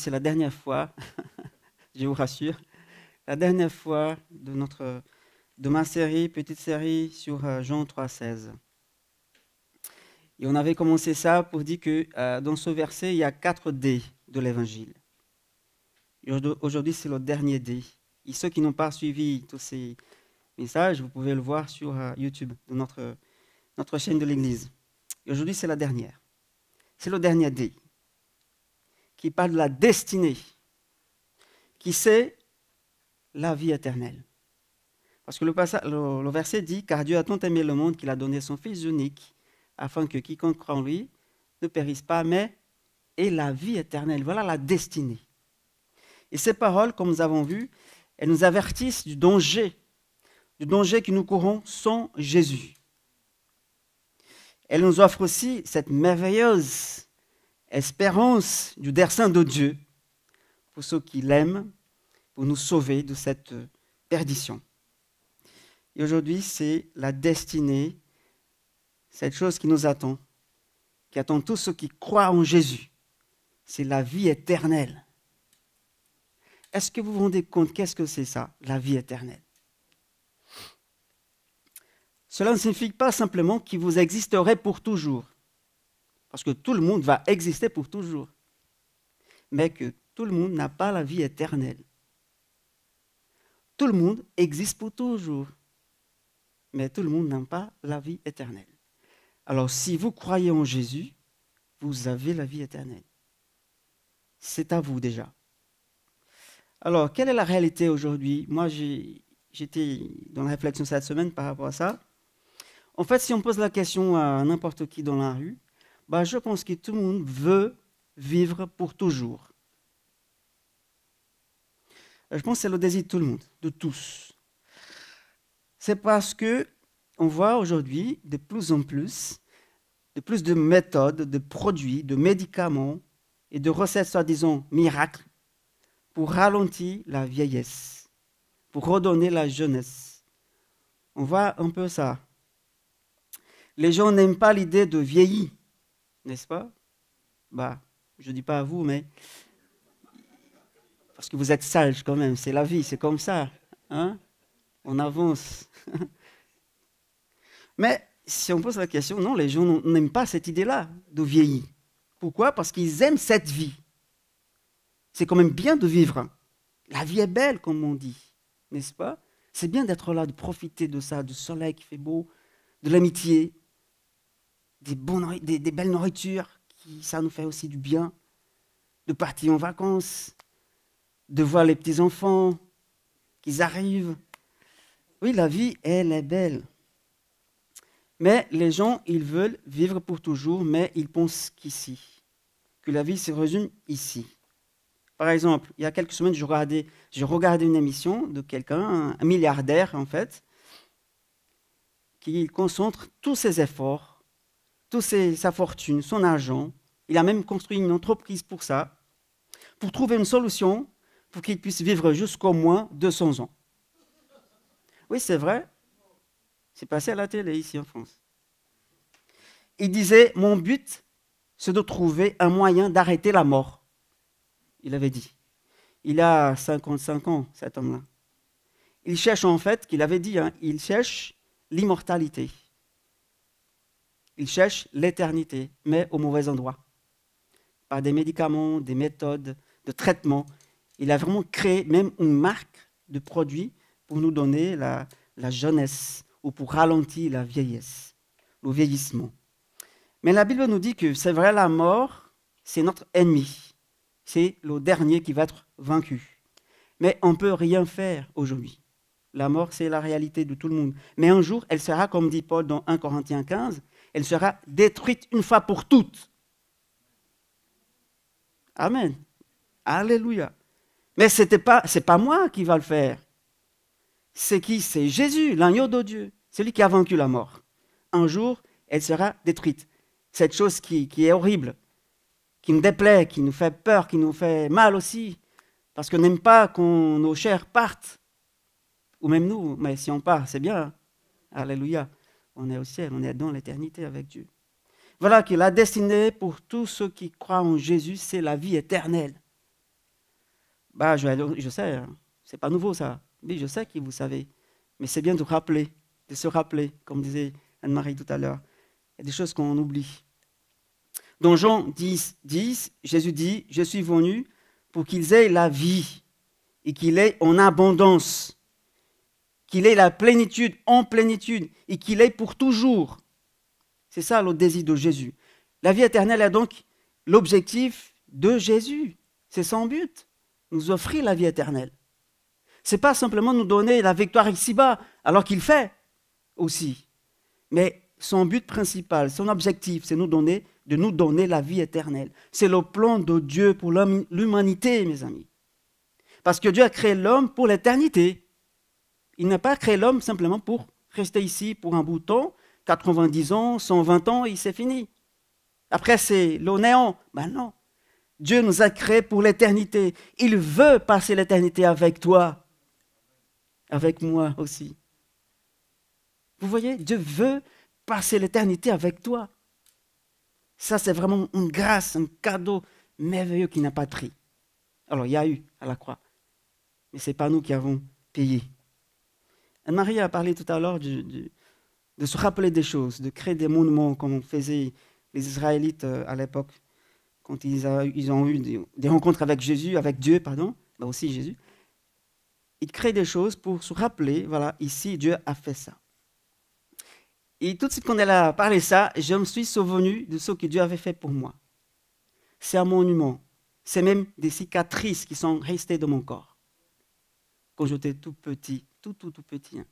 c'est la dernière fois, je vous rassure, la dernière fois de ma série, petite série sur Jean 3,16. Et on avait commencé ça pour dire que dans ce verset, il y a 4 D de l'évangile. Aujourd'hui, c'est le dernier D. Et ceux qui n'ont pas suivi tous ces messages, vous pouvez le voir sur YouTube, de notre chaîne de l'Église. Et aujourd'hui, c'est la dernière. C'est le dernier D qui parle de la destinée, qui c'est la vie éternelle. Parce que le verset dit « Car Dieu a tant aimé le monde qu'il a donné son Fils unique, afin que quiconque croit en lui ne périsse pas, mais ait la vie éternelle. » Voilà la destinée. Et ces paroles, comme nous avons vu, elles nous avertissent du danger que nous courons sans Jésus. Elles nous offrent aussi cette merveilleuse espérance du dessein de Dieu pour ceux qui l'aiment, pour nous sauver de cette perdition. Et aujourd'hui, c'est la destinée, cette chose qui nous attend, qui attend tous ceux qui croient en Jésus. C'est la vie éternelle. Est-ce que vous vous rendez compte qu'est-ce que c'est ça, la vie éternelle? Cela ne signifie pas simplement qu'il vous existerait pour toujours, parce que tout le monde va exister pour toujours, mais que tout le monde n'a pas la vie éternelle. Tout le monde existe pour toujours, mais tout le monde n'a pas la vie éternelle. Alors, si vous croyez en Jésus, vous avez la vie éternelle. C'est à vous déjà. Alors, quelle est la réalité aujourd'hui? Moi, j'étais dans la réflexion cette semaine par rapport à ça. En fait, si on pose la question à n'importe qui dans la rue, je pense que tout le monde veut vivre pour toujours. Je pense que c'est le désir de tout le monde, de tous. C'est parce que on voit aujourd'hui de plus en plus de méthodes, de produits, de médicaments et de recettes soi-disant miracles pour ralentir la vieillesse, pour redonner la jeunesse. On voit un peu ça. Les gens n'aiment pas l'idée de vieillir, n'est-ce pas? Je ne dis pas à vous, mais parce que vous êtes sages quand même, c'est la vie, c'est comme ça. Hein? On avance. Mais si on pose la question, non, les gens n'aiment pas cette idée-là de vieillir. Pourquoi? Parce qu'ils aiment cette vie. C'est quand même bien de vivre. La vie est belle, comme on dit, n'est-ce pas? C'est bien d'être là, de profiter de ça, du soleil qui fait beau, de l'amitié, des belles nourritures, ça nous fait aussi du bien, de partir en vacances, de voir les petits-enfants, qu'ils arrivent. Oui, la vie, elle est belle. Mais les gens, ils veulent vivre pour toujours, mais ils pensent qu'ici, que la vie se résume ici. Par exemple, il y a quelques semaines, je regardais une émission de quelqu'un, un milliardaire en fait, qui concentre tous ses efforts, sa fortune, son argent. Il a même construit une entreprise pour ça, pour trouver une solution pour qu'il puisse vivre jusqu'au moins 200 ans. Oui, c'est vrai. C'est passé à la télé ici en France. Il disait, mon but, c'est de trouver un moyen d'arrêter la mort. Il avait dit. Il a 55 ans, cet homme-là. Il cherche en fait, qu'il avait dit, il cherche l'immortalité. Il cherche l'éternité, mais au mauvais endroit. Par des médicaments, des méthodes de traitement. Il a vraiment créé même une marque de produits pour nous donner la jeunesse ou pour ralentir la vieillesse, le vieillissement. Mais la Bible nous dit que c'est vrai, la mort, c'est notre ennemi. C'est le dernier qui va être vaincu. Mais on ne peut rien faire aujourd'hui. La mort, c'est la réalité de tout le monde. Mais un jour, elle sera, comme dit Paul dans 1 Corinthiens 15, elle sera détruite une fois pour toutes. Amen. Alléluia. Mais ce n'est pas moi qui va le faire. C'est qui? C'est Jésus, l'agneau de Dieu. C'est lui qui a vaincu la mort. Un jour, elle sera détruite. Cette chose qui est horrible, qui nous déplaît, qui nous fait peur, qui nous fait mal aussi, parce qu'on n'aime pas que nos chairs partent, ou même nous, mais si on part, c'est bien. Alléluia. On est au ciel, on est dans l'éternité avec Dieu. Voilà que la destinée pour tous ceux qui croient en Jésus, c'est la vie éternelle. Bah, je sais, hein, c'est pas nouveau ça. Oui, je sais que vous savez. Mais c'est bien de rappeler, de se rappeler, comme disait Anne-Marie tout à l'heure. Il y a des choses qu'on oublie. Dans Jean 10, Jésus dit, je suis venu pour qu'ils aient la vie et qu'il ait en abondance, qu'il ait la plénitude en plénitude et qu'il ait pour toujours. C'est ça le désir de Jésus. La vie éternelle est donc l'objectif de Jésus. C'est son but, nous offrir la vie éternelle. Ce n'est pas simplement nous donner la victoire ici-bas, alors qu'il fait aussi. Mais son but principal, son objectif, c'est de nous donner la vie éternelle. C'est le plan de Dieu pour l'humanité, mes amis. Parce que Dieu a créé l'homme pour l'éternité. Il n'a pas créé l'homme simplement pour rester ici pour un bout de temps, 90 ans, 120 ans, et c'est fini. Après, c'est le néant. Ben non. Dieu nous a créés pour l'éternité. Il veut passer l'éternité avec toi, avec moi aussi. Vous voyez, Dieu veut passer l'éternité avec toi. Ça, c'est vraiment une grâce, un cadeau merveilleux qui n'a pas de prix. Alors, il y a eu à la croix, mais ce n'est pas nous qui avons payé. Anne-Marie a parlé tout à l'heure de se rappeler des choses, de créer des monuments comme faisaient les Israélites à l'époque, quand ils ont eu des rencontres avec Jésus, avec Dieu, pardon, mais aussi Jésus. Ils créent des choses pour se rappeler, voilà, ici, Dieu a fait ça. Et tout de suite, quand elle a parlé ça, je me suis souvenu de ce que Dieu avait fait pour moi. C'est un monument. C'est même des cicatrices qui sont restées dans mon corps. Quand j'étais tout petit, tout petit, hein.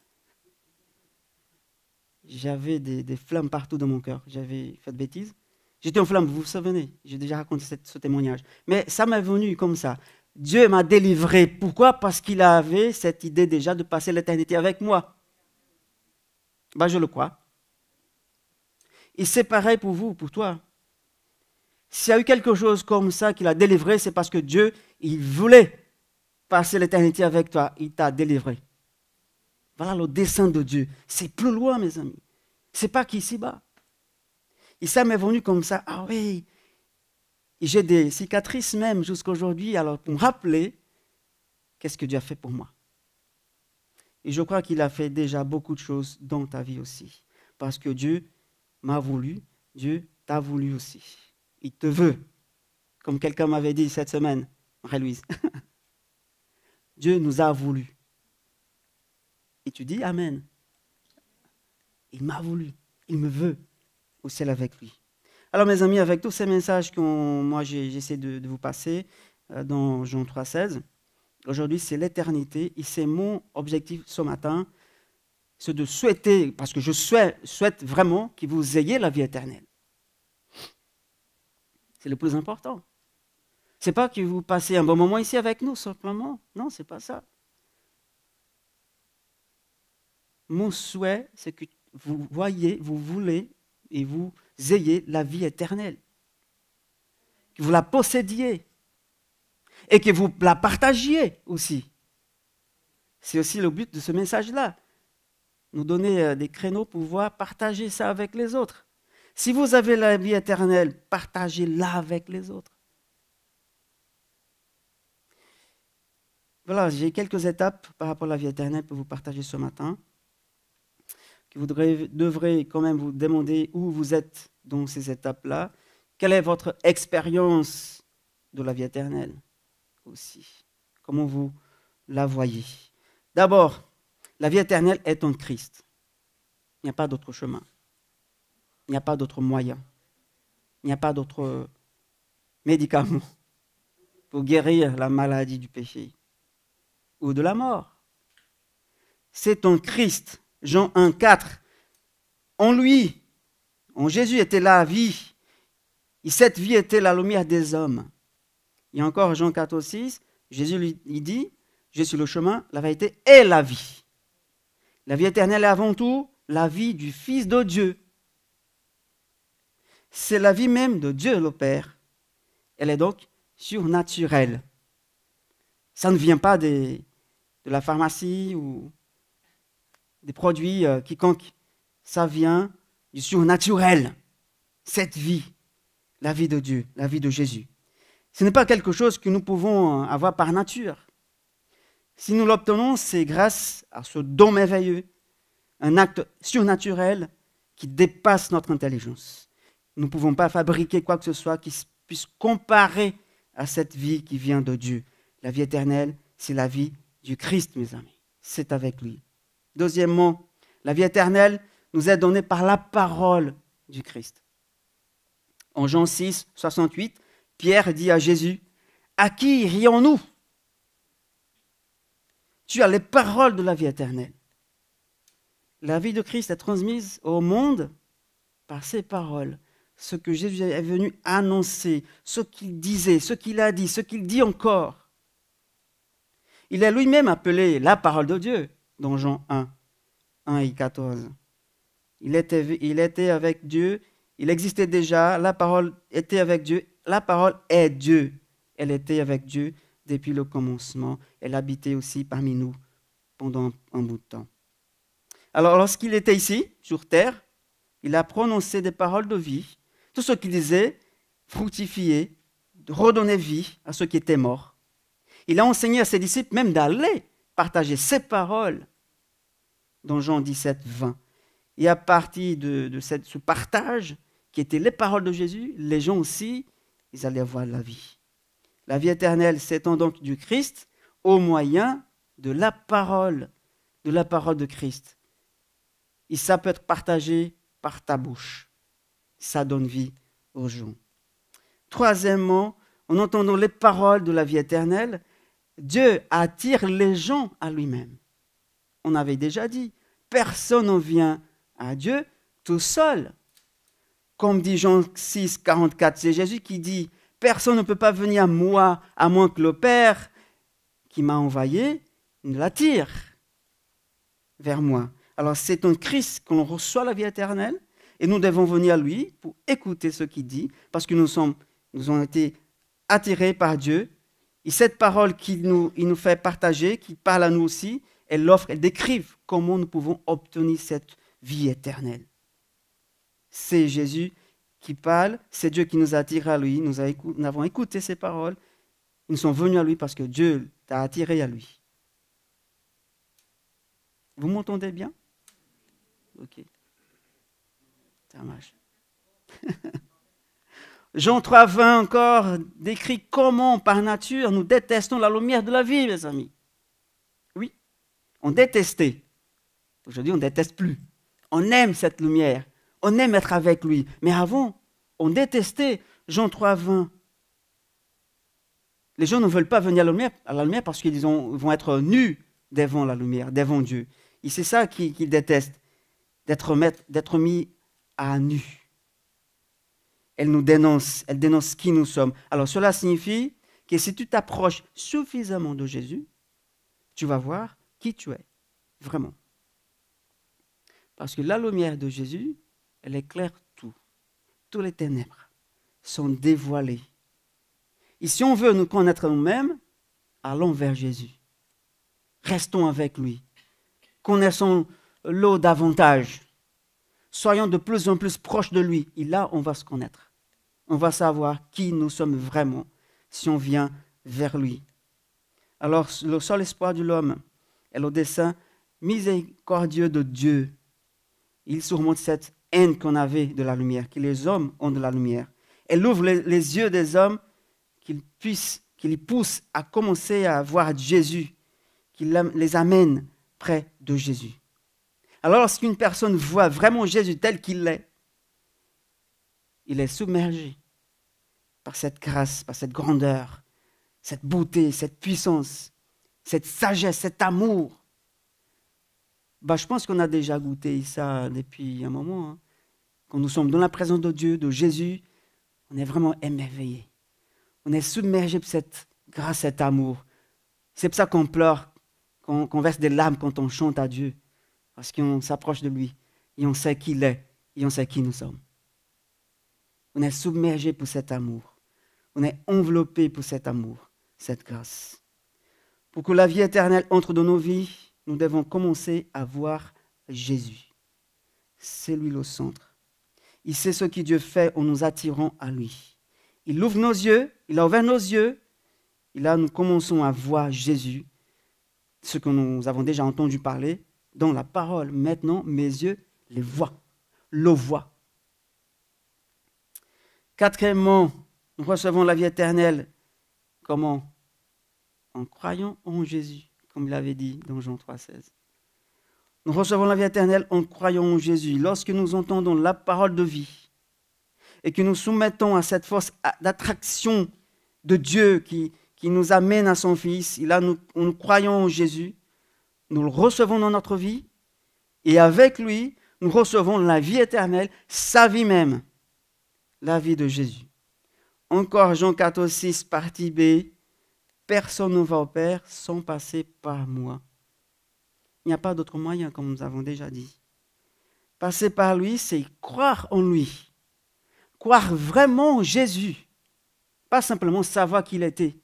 J'avais des flammes partout dans mon cœur. J'avais fait de bêtises. J'étais en flamme, vous vous souvenez, j'ai déjà raconté ce témoignage. Mais ça m'est venu comme ça. Dieu m'a délivré. Pourquoi? Parce qu'il avait cette idée déjà de passer l'éternité avec moi. Ben, je le crois. Et c'est pareil pour vous, pour toi. S'il y a eu quelque chose comme ça qu'il a délivré, c'est parce que Dieu, il voulait passer l'éternité avec toi. Il t'a délivré. Voilà le dessein de Dieu. C'est plus loin, mes amis. C'est pas qu'ici-bas. Et ça m'est venu comme ça. Ah oui. Et j'ai des cicatrices même jusqu'à aujourd'hui, alors pour me rappeler qu'est-ce que Dieu a fait pour moi. Et je crois qu'il a fait déjà beaucoup de choses dans ta vie aussi. Parce que Dieu m'a voulu, Dieu t'a voulu aussi. Il te veut. Comme quelqu'un m'avait dit cette semaine, Marie-Louise. Dieu nous a voulu. Et tu dis Amen. Il m'a voulu. Il me veut au ciel avec lui. Alors mes amis, avec tous ces messages que moi j'essaie de vous passer dans Jean 3,16, aujourd'hui c'est l'éternité et c'est mon objectif ce matin, c'est de souhaiter, parce que je souhaite vraiment que vous ayez la vie éternelle. C'est le plus important. Ce n'est pas que vous passez un bon moment ici avec nous, simplement. Non, ce n'est pas ça. Mon souhait, c'est que vous voyez, vous voulez et vous ayez la vie éternelle. Que vous la possédiez. Et que vous la partagiez aussi. C'est aussi le but de ce message-là. Nous donner des créneaux pour pouvoir partager ça avec les autres. Si vous avez la vie éternelle, partagez-la avec les autres. Voilà, j'ai quelques étapes par rapport à la vie éternelle pour vous partager ce matin. Que vous devrez quand même vous demander où vous êtes dans ces étapes-là. Quelle est votre expérience de la vie éternelle aussi? Comment vous la voyez? D'abord, la vie éternelle est en Christ. Il n'y a pas d'autre chemin. Il n'y a pas d'autre moyen. Il n'y a pas d'autre médicament pour guérir la maladie du péché ou de la mort. C'est en Christ. Jean 1,4. En lui, en Jésus était la vie. Et cette vie était la lumière des hommes. Et encore Jean 4,6, Jésus lui dit, je suis le chemin, la vérité et la vie. La vie éternelle est avant tout la vie du Fils de Dieu. C'est la vie même de Dieu le Père. Elle est donc surnaturelle. Ça ne vient pas de la pharmacie ou des produits quiconques. Ça vient du surnaturel. Cette vie, la vie de Dieu, la vie de Jésus. Ce n'est pas quelque chose que nous pouvons avoir par nature. Si nous l'obtenons, c'est grâce à ce don merveilleux, un acte surnaturel qui dépasse notre intelligence. Nous ne pouvons pas fabriquer quoi que ce soit qui puisse comparer à cette vie qui vient de Dieu. La vie éternelle, c'est la vie du Christ, mes amis. C'est avec lui. Deuxièmement, la vie éternelle nous est donnée par la parole du Christ. En Jean 6, 68, Pierre dit à Jésus, « À qui irions-nous ? Tu as les paroles de la vie éternelle. » La vie de Christ est transmise au monde par ses paroles. Ce que Jésus est venu annoncer, ce qu'il disait, ce qu'il a dit, ce qu'il dit encore. Il est lui-même appelé la parole de Dieu dans Jean 1, 1 et 14. Il était avec Dieu, il existait déjà, la parole était avec Dieu, la parole est Dieu. Elle était avec Dieu depuis le commencement. Elle habitait aussi parmi nous pendant un bout de temps. Alors, lorsqu'il était ici, sur terre, il a prononcé des paroles de vie. Tout ce qu'il disait fructifiait, redonnait vie à ceux qui étaient morts. Il a enseigné à ses disciples même d'aller partager ses paroles dans Jean 17, 20. Et à partir de ce partage, qui étaient les paroles de Jésus, les gens aussi, ils allaient avoir la vie. La vie éternelle s'étend donc du Christ au moyen de la parole de Christ. Et ça peut être partagé par ta bouche. Ça donne vie aux gens. Troisièmement, en entendant les paroles de la vie éternelle, Dieu attire les gens à lui-même. On avait déjà dit, personne ne vient à Dieu tout seul. Comme dit Jean 6, 44, c'est Jésus qui dit, personne ne peut pas venir à moi, à moins que le Père qui m'a envoyé ne l'attire vers moi. Alors c'est en Christ qu'on reçoit la vie éternelle et nous devons venir à lui pour écouter ce qu'il dit parce que nous avons été attirés par Dieu. Et cette parole qu'il nous fait partager, qui parle à nous aussi, elle décrive comment nous pouvons obtenir cette vie éternelle. C'est Jésus qui parle, c'est Dieu qui nous attire à lui. Nous avons écouté ses paroles, nous sommes venus à lui parce que Dieu t'a attiré à lui. Vous m'entendez bien? Ok. Ça marche. Jean 3, 20 encore décrit comment, par nature, nous détestons la lumière de la vie, mes amis. Oui, on détestait. Aujourd'hui, on ne déteste plus. On aime cette lumière. On aime être avec lui. Mais avant, on détestait. Jean 3, 20. Les gens ne veulent pas venir à la lumière parce qu'ils vont être nus devant la lumière, devant Dieu. Et c'est ça qu'ils détestent, d'être mis à nu. Elle nous dénonce, elle dénonce qui nous sommes. Alors cela signifie que si tu t'approches suffisamment de Jésus, tu vas voir qui tu es, vraiment. Parce que la lumière de Jésus, elle éclaire tout. Tous les ténèbres sont dévoilées. Et si on veut nous connaître nous-mêmes, allons vers Jésus. Restons avec lui. Connaissons-le davantage. Soyons de plus en plus proches de lui. Et là, on va se connaître. On va savoir qui nous sommes vraiment si on vient vers lui. Alors, le seul espoir de l'homme est le dessein miséricordieux de Dieu. Il surmonte cette haine qu'on avait de la lumière, que les hommes ont de la lumière. Elle ouvre les yeux des hommes qu'ils les pousse à commencer à voir Jésus, qu'il les amène près de Jésus. Alors, lorsqu'une personne voit vraiment Jésus tel qu'il est, il est submergé par cette grâce, par cette grandeur, cette beauté, cette puissance, cette sagesse, cet amour. Je pense qu'on a déjà goûté ça depuis un moment. Hein. Quand nous sommes dans la présence de Dieu, de Jésus, on est vraiment émerveillé. On est submergé par cette grâce, cet amour. C'est pour ça qu'on pleure, qu'on verse des larmes quand on chante à Dieu. Parce qu'on s'approche de lui et on sait qui il est et on sait qui nous sommes. On est submergé pour cet amour. On est enveloppé pour cet amour, cette grâce. Pour que la vie éternelle entre dans nos vies, nous devons commencer à voir Jésus. C'est lui le centre. Et c'est ce que Dieu fait en nous attirant à lui. il ouvre nos yeux, il a ouvert nos yeux, et là nous commençons à voir Jésus, ce que nous avons déjà entendu parler dans la parole. Maintenant, mes yeux les voient, le voient. Quatrièmement, nous recevons la vie éternelle. Comment? En croyant en Jésus, comme il avait dit dans Jean 3,16. Nous recevons la vie éternelle en croyant en Jésus. Lorsque nous entendons la parole de vie et que nous soumettons à cette force d'attraction de Dieu qui nous amène à son Fils, et là nous croyons en Jésus, nous le recevons dans notre vie et avec lui, nous recevons la vie éternelle, sa vie même, la vie de Jésus. Encore Jean 14,6, partie B, personne ne va au Père sans passer par moi. Il n'y a pas d'autre moyen, comme nous avons déjà dit. Passer par lui, c'est croire en lui. Croire vraiment en Jésus. Pas simplement savoir qui il était,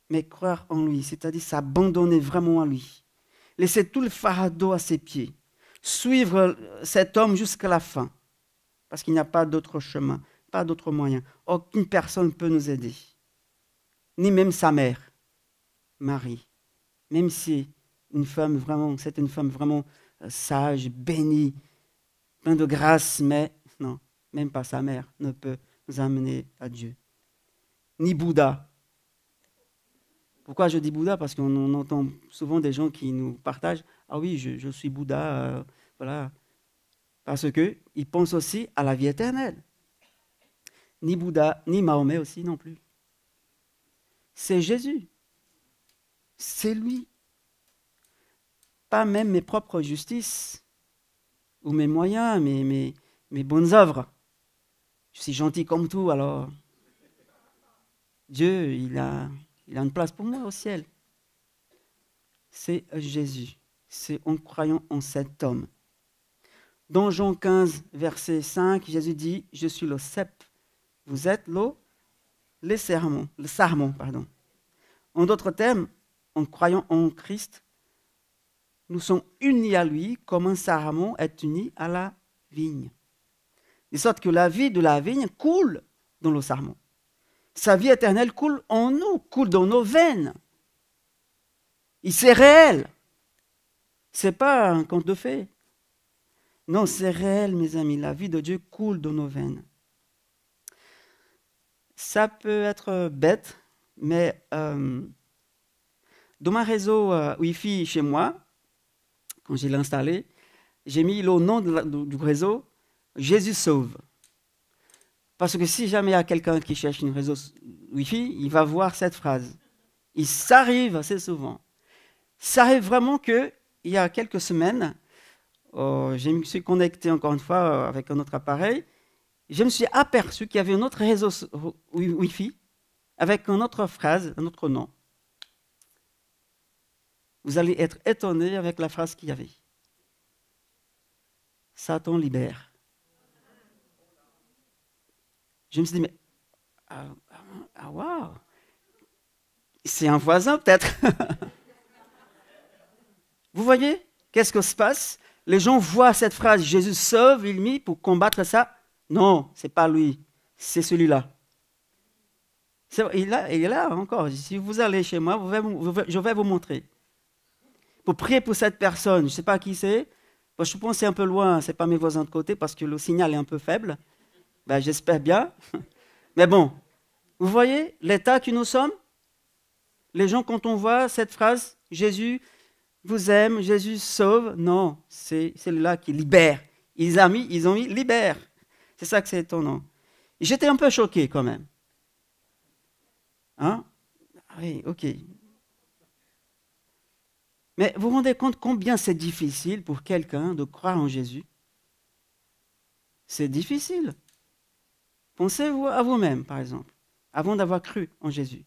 mais croire en lui, c'est-à-dire s'abandonner vraiment à lui. Laisser tout le fardeau à ses pieds. Suivre cet homme jusqu'à la fin. Parce qu'il n'y a pas d'autre chemin, pas d'autre moyen. Aucune personne ne peut nous aider. Ni même sa mère, Marie. Même si c'est une femme vraiment sage, bénie, pleine de grâce, mais non, même pas sa mère ne peut nous amener à Dieu. Ni Bouddha. Pourquoi je dis Bouddha? Parce qu'on entend souvent des gens qui nous partagent « Ah oui, je suis Bouddha, voilà ». Parce qu'ils pensent aussi à la vie éternelle. Ni Bouddha, ni Mahomet aussi non plus. C'est Jésus. C'est lui. Pas même mes propres justices ou mes moyens, mes bonnes œuvres. Je suis gentil comme tout, alors Dieu, il a une place pour moi au ciel. C'est Jésus. C'est en croyant en cet homme. Dans Jean 15, verset 5, Jésus dit « Je suis le cep, vous êtes le sarment. En d'autres termes, en croyant en Christ, nous sommes unis à lui comme un sarment est uni à la vigne. De sorte que la vie de la vigne coule dans le sarment. Sa vie éternelle coule en nous, coule dans nos veines. Et c'est réel. Ce n'est pas un conte de fées. Non, c'est réel, mes amis. La vie de Dieu coule dans nos veines. Ça peut être bête, mais dans mon réseau Wi-Fi chez moi, quand je l'ai installé, j'ai mis le nom du réseau Jésus sauve. Parce que si jamais il y a quelqu'un qui cherche un réseau Wi-Fi, il va voir cette phrase. Et ça arrive assez souvent. Ça arrive vraiment qu'il y a quelques semaines, je me suis connecté encore une fois avec un autre appareil. Je me suis aperçu qu'il y avait un autre réseau Wi-Fi avec une autre phrase, un autre nom. Vous allez être étonné avec la phrase qu'il y avait. Satan libère. Je me suis dit, mais waouh, c'est un voisin peut-être. Vous voyez, qu'est-ce que se passe? Les gens voient cette phrase, Jésus sauve, il mit pour combattre ça. Non, ce n'est pas lui, c'est celui-là. Il est là encore. Si vous allez chez moi, je vais vous montrer. Pour prier pour cette personne, je ne sais pas qui c'est. Je pense que c'est un peu loin, ce n'est pas mes voisins de côté parce que le signal est un peu faible. Ben, j'espère bien. Mais bon, vous voyez l'état que nous sommes? Les gens, quand on voit cette phrase, Jésus vous aime, Jésus sauve, non, c'est celui-là qui libère. Ils ont mis libère. C'est ça que c'est étonnant. J'étais un peu choqué quand même. Hein? Oui, ok. Mais vous vous rendez compte combien c'est difficile pour quelqu'un de croire en Jésus? C'est difficile. Pensez-vous à vous-même, par exemple, avant d'avoir cru en Jésus.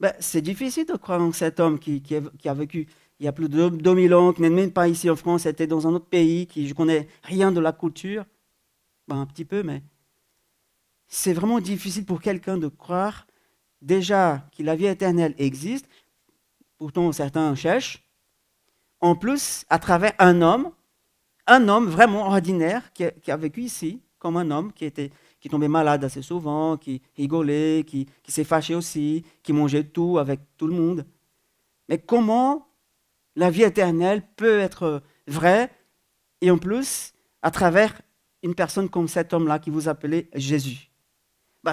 Ben, c'est difficile de croire en cet homme qui a vécu il y a plus de 2000 ans, qui n'est même pas ici en France, était dans un autre pays, qui je ne connais rien de la culture. Ben, un petit peu, mais c'est vraiment difficile pour quelqu'un de croire déjà que la vie éternelle existe. Pourtant, certains cherchent. En plus, à travers un homme vraiment ordinaire qui a vécu ici, comme un homme qui qui tombait malade assez souvent, qui rigolait, qui s'est fâché aussi, qui mangeait tout avec tout le monde. Mais comment la vie éternelle peut être vraie, et en plus, à travers une personne comme cet homme-là qui vous appelait Jésus?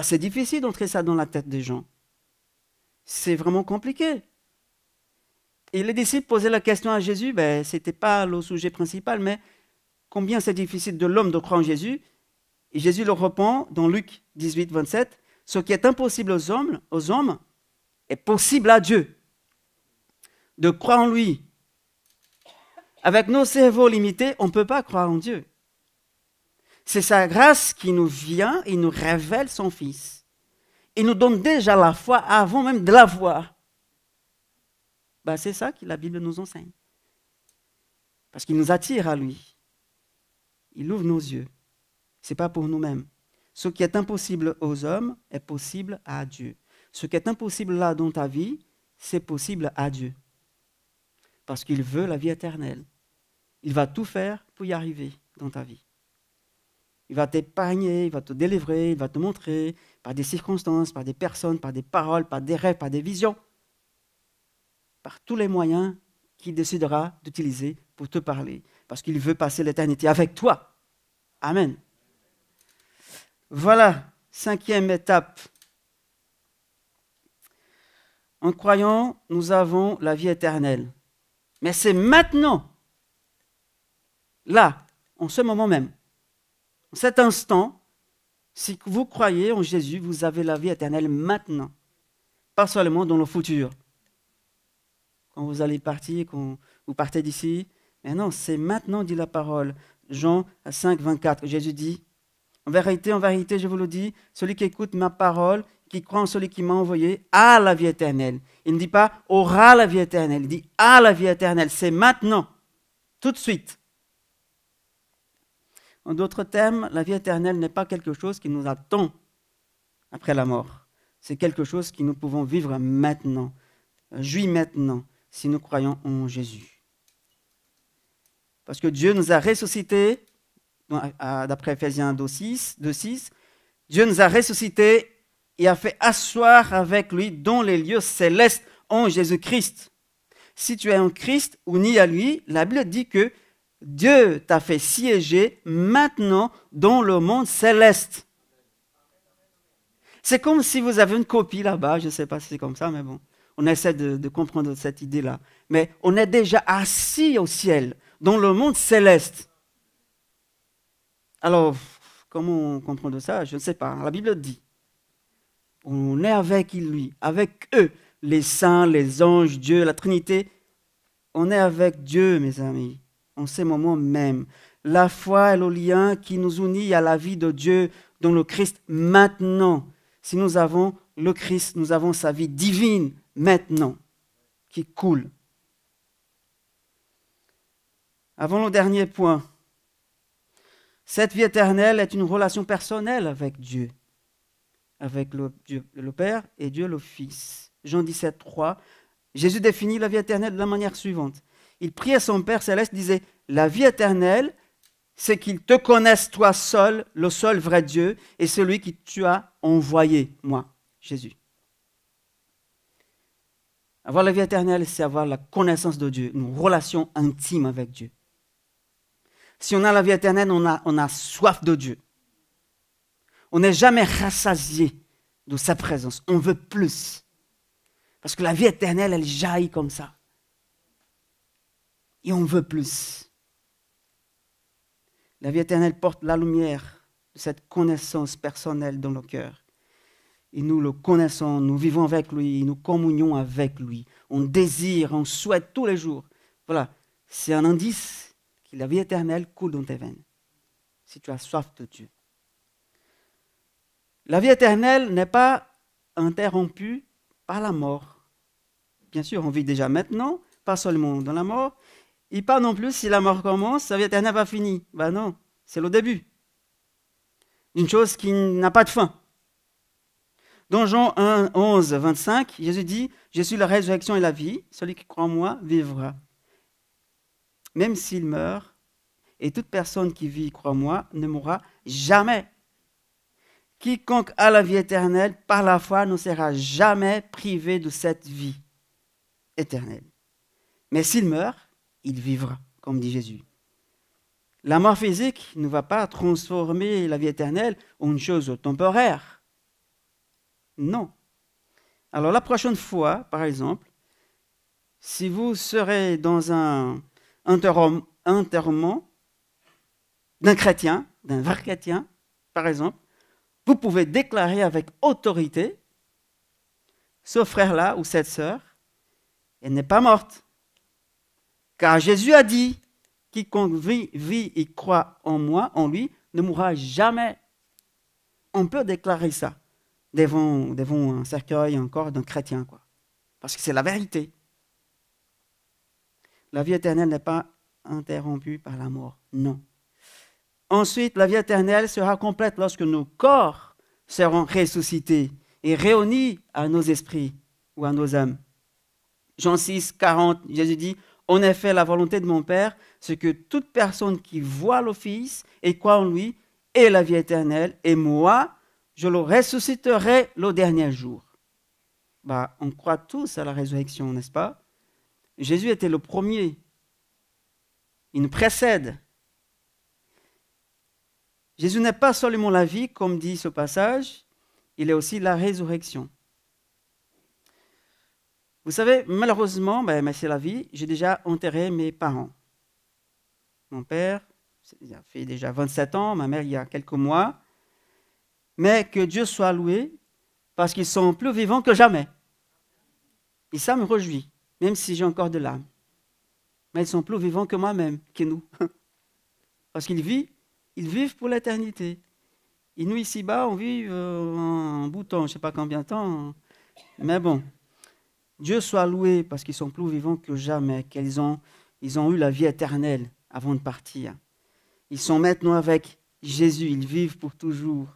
C'est difficile d'entrer ça dans la tête des gens. C'est vraiment compliqué. Et les disciples posaient la question à Jésus, ce n'était pas le sujet principal, mais combien c'est difficile de l'homme de croire en Jésus? Et Jésus leur répond dans Luc 18, 27, ce qui est impossible aux hommes est possible à Dieu. De croire en lui. Avec nos cerveaux limités, on ne peut pas croire en Dieu. C'est sa grâce qui nous vient et nous révèle son Fils. Il nous donne déjà la foi avant même de la voir. C'est ça que la Bible nous enseigne. Parce qu'il nous attire à lui. Il ouvre nos yeux. Ce n'est pas pour nous-mêmes. Ce qui est impossible aux hommes est possible à Dieu. Ce qui est impossible là dans ta vie, c'est possible à Dieu. Parce qu'il veut la vie éternelle. Il va tout faire pour y arriver dans ta vie. Il va t'épargner, il va te délivrer, il va te montrer par des circonstances, par des personnes, par des paroles, par des rêves, par des visions, par tous les moyens qu'il décidera d'utiliser pour te parler. Parce qu'il veut passer l'éternité avec toi. Amen. Voilà, 5e étape. En croyant, nous avons la vie éternelle. Mais c'est maintenant, là, en ce moment même, en cet instant, si vous croyez en Jésus, vous avez la vie éternelle maintenant, pas seulement dans le futur. Quand vous allez partir, quand vous partez d'ici, mais non, c'est maintenant, dit la parole. Jean 5, 24, Jésus dit, en vérité, je vous le dis, celui qui écoute ma parole, qui croit en celui qui m'a envoyé, a la vie éternelle. Il ne dit pas aura la vie éternelle, il dit a la vie éternelle. C'est maintenant, tout de suite. En d'autres termes, la vie éternelle n'est pas quelque chose qui nous attend après la mort. C'est quelque chose que nous pouvons vivre maintenant, jouir maintenant, si nous croyons en Jésus. Parce que Dieu nous a ressuscités, d'après Ephésiens 2.6, Dieu nous a ressuscités et a fait asseoir avec lui dans les lieux célestes en Jésus-Christ. Si tu es en Christ ou ni à lui, la Bible dit que Dieu t'a fait siéger maintenant dans le monde céleste. C'est comme si vous avez une copie là-bas, je ne sais pas si c'est comme ça, mais bon, on essaie de comprendre cette idée-là. Mais on est déjà assis au ciel, dans le monde céleste. Alors, comment on comprend de ça? Je ne sais pas. La Bible dit, on est avec lui, avec eux, les saints, les anges, Dieu, la Trinité. On est avec Dieu, mes amis, en ces moments même. La foi est le lien qui nous unit à la vie de Dieu dans le Christ maintenant. Si nous avons le Christ, nous avons sa vie divine maintenant, qui coule. Avant le dernier point, cette vie éternelle est une relation personnelle avec Dieu, avec Dieu le Père et Dieu le Fils. Jean 17, 3, Jésus définit la vie éternelle de la manière suivante. Il priait son Père céleste, disait, la vie éternelle, c'est qu'ils te connaissent toi seul, le seul vrai Dieu, et celui qui tu as envoyé, moi, Jésus. Avoir la vie éternelle, c'est avoir la connaissance de Dieu, une relation intime avec Dieu. Si on a la vie éternelle, on a soif de Dieu. On n'est jamais rassasié de sa présence. On veut plus. Parce que la vie éternelle, elle jaillit comme ça. Et on veut plus. La vie éternelle porte la lumière de cette connaissance personnelle dans nos cœurs. Et nous le connaissons, nous vivons avec lui, nous communions avec lui. On désire, on souhaite tous les jours. Voilà, c'est un indice que la vie éternelle coule dans tes veines, si tu as soif de Dieu. La vie éternelle n'est pas interrompue par la mort. Bien sûr, on vit déjà maintenant, pas seulement dans la mort, et pas non plus si la mort commence, la vie éternelle va finir. Ben non, c'est le début d'une chose qui n'a pas de fin. Dans Jean 1, 11, 25, Jésus dit, « Je suis la résurrection et la vie, celui qui croit en moi vivra. Même s'il meurt, et toute personne qui vit, croit en moi, ne mourra jamais. » quiconque a la vie éternelle par la foi ne sera jamais privé de cette vie éternelle. Mais s'il meurt, il vivra, comme dit Jésus. La mort physique ne va pas transformer la vie éternelle en une chose temporaire. Non. Alors la prochaine fois, par exemple, si vous serez dans un enterrement d'un chrétien, d'un vrai chrétien, par exemple, vous pouvez déclarer avec autorité, ce frère-là ou cette sœur, elle n'est pas morte. Car Jésus a dit, quiconque vit et croit en moi, en lui, ne mourra jamais. On peut déclarer ça devant un cercueil encore d'un chrétien, quoi. Parce que c'est la vérité. La vie éternelle n'est pas interrompue par la mort, non. Ensuite, la vie éternelle sera complète lorsque nos corps seront ressuscités et réunis à nos esprits ou à nos âmes. Jean 6, 40, Jésus dit, « En effet, la volonté de mon Père, c'est que toute personne qui voit le Fils et croit en lui ait la vie éternelle, et moi, je le ressusciterai le dernier jour. » On croit tous à la résurrection, n'est-ce pas? Jésus était le premier. Il nous précède. Jésus n'est pas seulement la vie, comme dit ce passage, il est aussi la résurrection. Vous savez, malheureusement, mais c'est la vie, j'ai déjà enterré mes parents. Mon père, il a fait déjà 27 ans, ma mère il y a quelques mois. Mais que Dieu soit loué, parce qu'ils sont plus vivants que jamais. Et ça me réjouit, même si j'ai encore de l'âme. Mais ils sont plus vivants que moi-même, que nous. Parce qu'ils vivent pour l'éternité. Et nous, ici-bas, on vit un bout de temps, je ne sais pas combien de temps. Mais bon, Dieu soit loué parce qu'ils sont plus vivants que jamais, qu'ils ont eu la vie éternelle avant de partir. Ils sont maintenant avec Jésus, ils vivent pour toujours.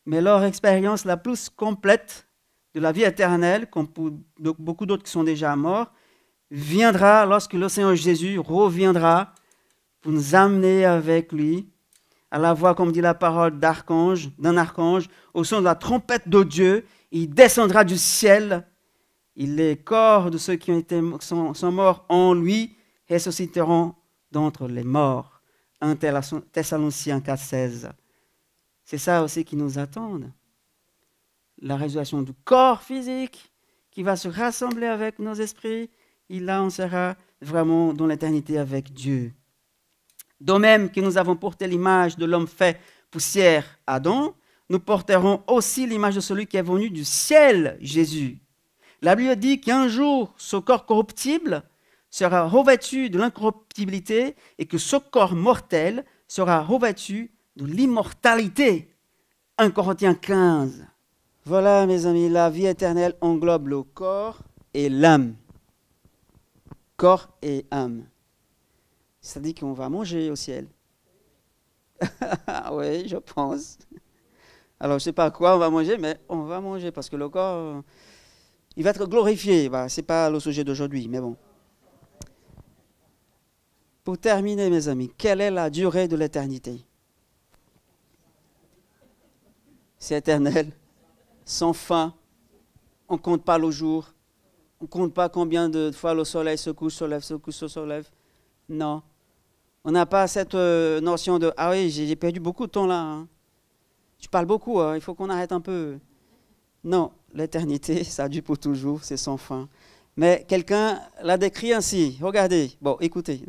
Mais leur expérience la plus complète de la vie éternelle, comme pour beaucoup d'autres qui sont déjà morts, viendra lorsque le Seigneur Jésus reviendra pour nous amener avec lui à la voix, comme dit la parole, d'un archange, au son de la trompette de Dieu. Il descendra du ciel et les corps de ceux qui sont morts en lui ressusciteront d'entre les morts. 1 Thessaloniciens 4,16. C'est ça aussi qui nous attend. La résurrection du corps physique qui va se rassembler avec nos esprits. Et là, on sera vraiment dans l'éternité avec Dieu. De même que nous avons porté l'image de l'homme fait poussière, Adam, nous porterons aussi l'image de celui qui est venu du ciel, Jésus. La Bible dit qu'un jour, ce corps corruptible sera revêtu de l'incorruptibilité et que ce corps mortel sera revêtu de l'immortalité. 1 Corinthiens 15. Voilà, mes amis, la vie éternelle englobe le corps et l'âme. Corps et âme. Ça dit qu'on va manger au ciel. Oui, je pense. Alors, je ne sais pas quoi on va manger, mais on va manger parce que le corps, il va être glorifié. Ce n'est pas le sujet d'aujourd'hui, mais bon. Pour terminer, mes amis, quelle est la durée de l'éternité? C'est éternel, sans fin. On ne compte pas le jour. On ne compte pas combien de fois le soleil se couche, se lève, se couche, se lève. Non. On n'a pas cette notion de « Ah oui, j'ai perdu beaucoup de temps là. Hein. Tu parles beaucoup, hein, il faut qu'on arrête un peu. » Non, l'éternité, ça dure pour toujours, c'est sans fin. Mais quelqu'un l'a décrit ainsi. Regardez, bon, écoutez.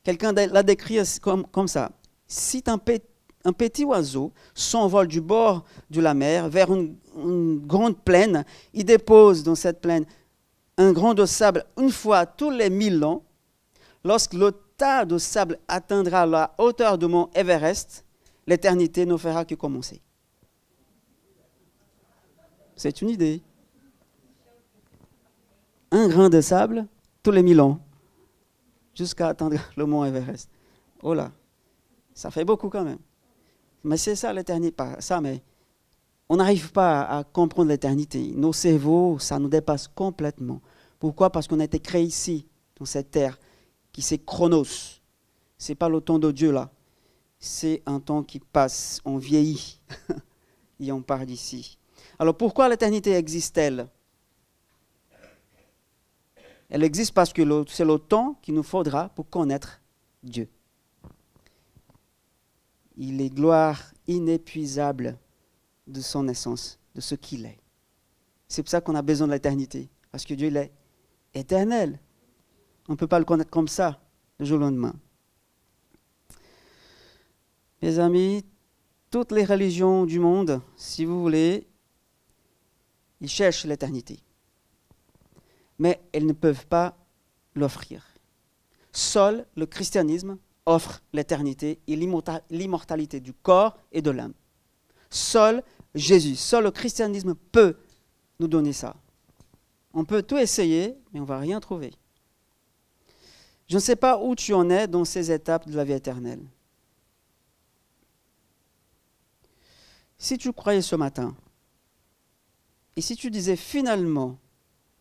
Quelqu'un l'a décrit comme ça. Si un petit oiseau s'envole du bord de la mer vers une grande plaine, il dépose dans cette plaine un grain de sable une fois tous les 1000 ans. Lorsque le tas de sable atteindra la hauteur du mont Everest, l'éternité ne fera que commencer. C'est une idée. Un grain de sable tous les 1000 ans, jusqu'à atteindre le mont Everest. Oh là, ça fait beaucoup quand même. Mais c'est ça l'éternité, pas ça, mais on n'arrive pas à comprendre l'éternité. Nos cerveaux, ça nous dépasse complètement. Pourquoi? Parce qu'on a été créé ici, dans cette terre, qui c'est Chronos. Ce n'est pas le temps de Dieu là. c'est un temps qui passe, on vieillit et on part d'ici. Alors pourquoi l'éternité existe-t-elle? Elle existe parce que c'est le temps qu'il nous faudra pour connaître Dieu. Il est gloire inépuisable de son essence, de ce qu'il est. C'est pour ça qu'on a besoin de l'éternité, parce que Dieu il est éternel. On ne peut pas le connaître comme ça, du jour au lendemain. Mes amis, toutes les religions du monde, si vous voulez, ils cherchent l'éternité. Mais elles ne peuvent pas l'offrir. Seul le christianisme offre l'éternité et l'immortalité du corps et de l'âme. Seul Jésus, seul le christianisme peut nous donner ça. On peut tout essayer, mais on ne va rien trouver. Je ne sais pas où tu en es dans ces étapes de la vie éternelle. Si tu croyais ce matin, et si tu disais finalement,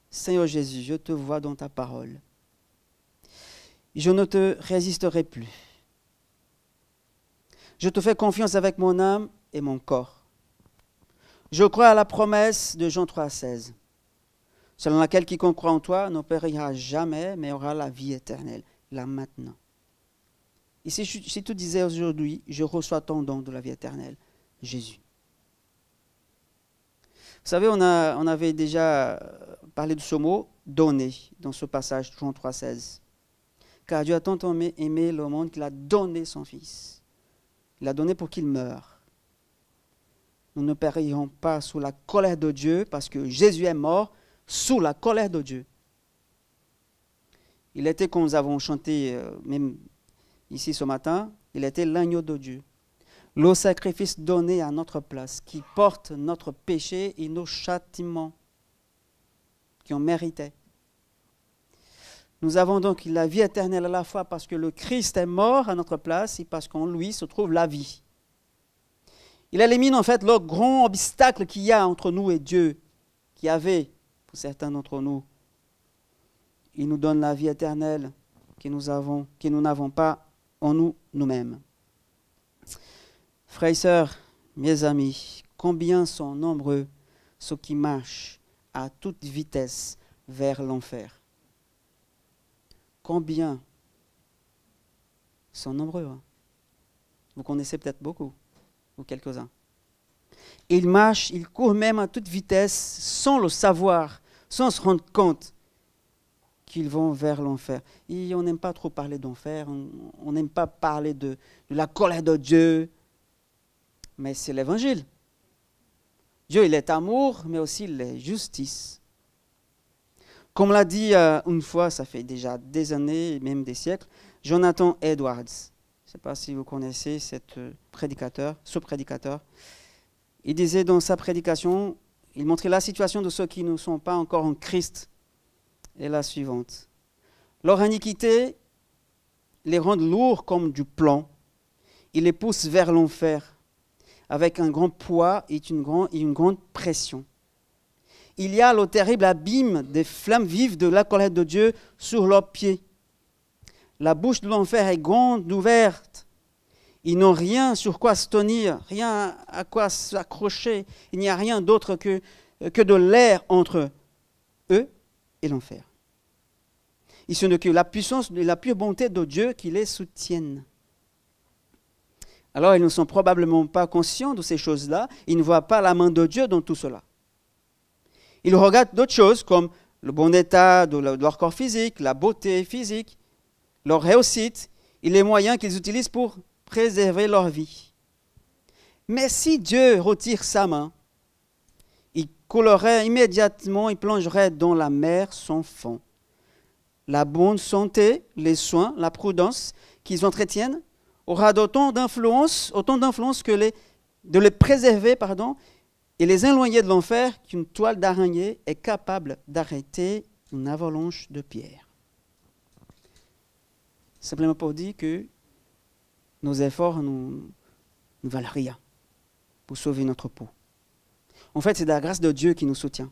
Seigneur Jésus, je te vois dans ta parole, je ne te résisterai plus. Je te fais confiance avec mon âme et mon corps. Je crois à la promesse de Jean 3,16, selon laquelle quiconque croit en toi ne périra jamais, mais aura la vie éternelle, là maintenant. Et si tu disais aujourd'hui, je reçois ton don de la vie éternelle, Jésus. Vous savez, on avait déjà parlé de ce mot, donner, dans ce passage, Jean 3,16. Car Dieu a tant aimé le monde qu'il a donné son Fils. Il l'a donné pour qu'il meure. Nous ne périrons pas sous la colère de Dieu, parce que Jésus est mort sous la colère de Dieu. Il était, comme nous avons chanté même ici ce matin, il était l'agneau de Dieu. Le sacrifice donné à notre place, qui porte notre péché et nos châtiments, qui ont mérité. Nous avons donc la vie éternelle à la fois parce que le Christ est mort à notre place et parce qu'en lui se trouve la vie. Il élimine en fait le grand obstacle qu'il y a entre nous et Dieu, qu'il y avait pour certains d'entre nous. Il nous donne la vie éternelle que nous n'avons pas en nous-mêmes. Frères et sœurs, mes amis, combien sont nombreux ceux qui marchent à toute vitesse vers l'enfer. Combien sont nombreux. Hein? Vous connaissez peut-être beaucoup, ou quelques-uns. Ils marchent, ils courent même à toute vitesse, sans le savoir, sans se rendre compte qu'ils vont vers l'enfer. Et on n'aime pas trop parler d'enfer, on n'aime pas parler de la colère de Dieu, mais c'est l'évangile. Dieu, il est amour, mais aussi il est justice. Comme l'a dit une fois, ça fait déjà des années, même des siècles, Jonathan Edwards. Je ne sais pas si vous connaissez ce prédicateur. Il disait dans sa prédication, il montrait la situation de ceux qui ne sont pas encore en Christ. Et la suivante. Leur iniquité les rend lourds comme du plomb. Il les pousse vers l'enfer avec un grand poids et une grande pression. Il y a le terrible abîme des flammes vives de la colère de Dieu sur leurs pieds. La bouche de l'enfer est grande, ouverte. Ils n'ont rien sur quoi se tenir, rien à quoi s'accrocher. Il n'y a rien d'autre que de l'air entre eux et l'enfer. Il ce n'est que la puissance et la pure bonté de Dieu qui les soutiennent. Alors, ils ne sont probablement pas conscients de ces choses-là. Ils ne voient pas la main de Dieu dans tout cela. Ils regardent d'autres choses comme le bon état de leur corps physique, la beauté physique, leur réussite et les moyens qu'ils utilisent pour préserver leur vie. Mais si Dieu retire sa main, il coulerait immédiatement, il plongerait dans la mer sans fond. La bonne santé, les soins, la prudence qu'ils entretiennent aura autant d'influence que de les préserver, et les éloigner de l'enfer qu'une toile d'araignée est capable d'arrêter une avalanche de pierres. Simplement pour dire que nos efforts ne valent rien pour sauver notre peau. En fait, c'est la grâce de Dieu qui nous soutient.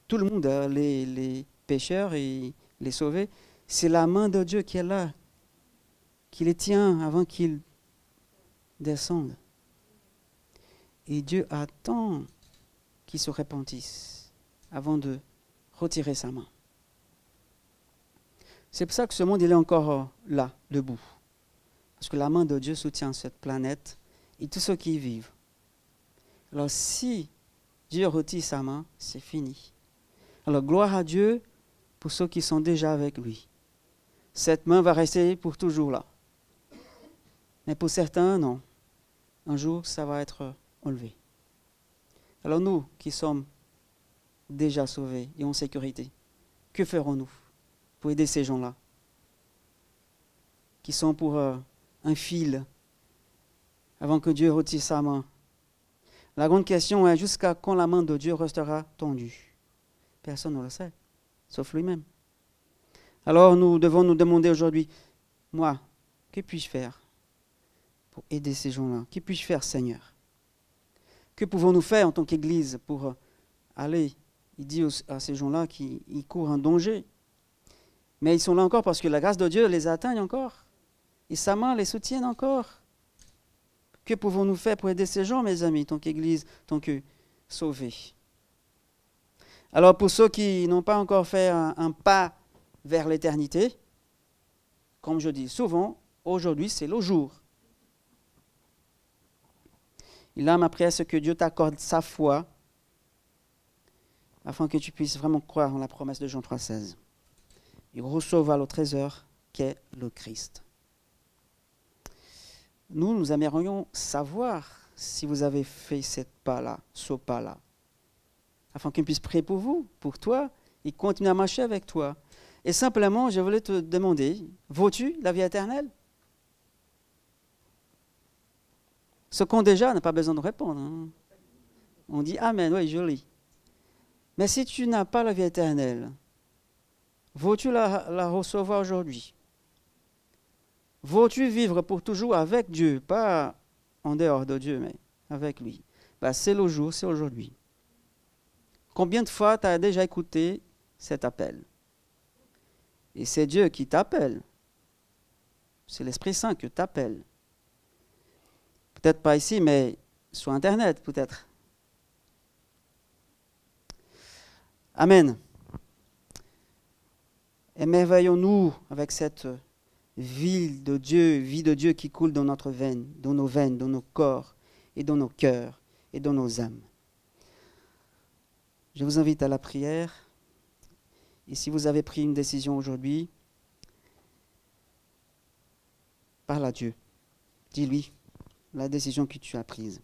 Tout le monde, les pécheurs et les sauvés, c'est la main de Dieu qui est là, qui les tient avant qu'ils descendent. Et Dieu attend qu'ils se repentissent avant de retirer sa main. C'est pour ça que ce monde il est encore là, debout. Parce que la main de Dieu soutient cette planète et tous ceux qui y vivent. Alors si Dieu retire sa main, c'est fini. Alors gloire à Dieu pour ceux qui sont déjà avec lui. Cette main va rester pour toujours là. Mais pour certains, non. Un jour, ça va être enlevé. Alors nous, qui sommes déjà sauvés et en sécurité, que ferons-nous pour aider ces gens-là qui sont pour un fil avant que Dieu retire sa main? La grande question est jusqu'à quand la main de Dieu restera tendue? Personne ne le sait, sauf lui-même. Alors nous devons nous demander aujourd'hui, moi, que puis-je faire pour aider ces gens-là? Que puis-je faire, Seigneur? Que pouvons-nous faire en tant qu'Église pour aller? Il dit à ces gens-là qu'ils courent un danger. Mais ils sont là encore parce que la grâce de Dieu les atteigne encore. Et sa main les soutient encore. Que pouvons-nous faire pour aider ces gens, mes amis, en tant qu'Église, en tant que sauvés? Alors pour ceux qui n'ont pas encore fait un pas vers l'éternité, comme je dis souvent, aujourd'hui c'est le jour. Et là, ma prière, c'est que Dieu t'accorde sa foi afin que tu puisses vraiment croire en la promesse de Jean 3,16 et recevoir le trésor qu'est le Christ. Nous aimerions savoir si vous avez fait ce pas-là, afin qu'on puisse prier pour vous, pour toi, et continuer à marcher avec toi. Et simplement, je voulais te demander, veux-tu la vie éternelle? Ce qu'on déjà n'a pas besoin de répondre. Hein. On dit Amen, oui, joli. Mais si tu n'as pas la vie éternelle, veux-tu la recevoir aujourd'hui? Veux-tu vivre pour toujours avec Dieu, pas en dehors de Dieu, mais avec lui? C'est le jour, c'est aujourd'hui. Combien de fois tu as déjà écouté cet appel? Et c'est Dieu qui t'appelle. C'est l'Esprit Saint qui t'appelle. Peut-être pas ici, mais sur Internet, peut-être. Amen. Émerveillons-nous avec cette vie de Dieu qui coule dans notre veine, dans nos veines, dans nos corps, et dans nos cœurs, et dans nos âmes. Je vous invite à la prière. Et si vous avez pris une décision aujourd'hui, parle à Dieu. Dis-lui la décision que tu as prise.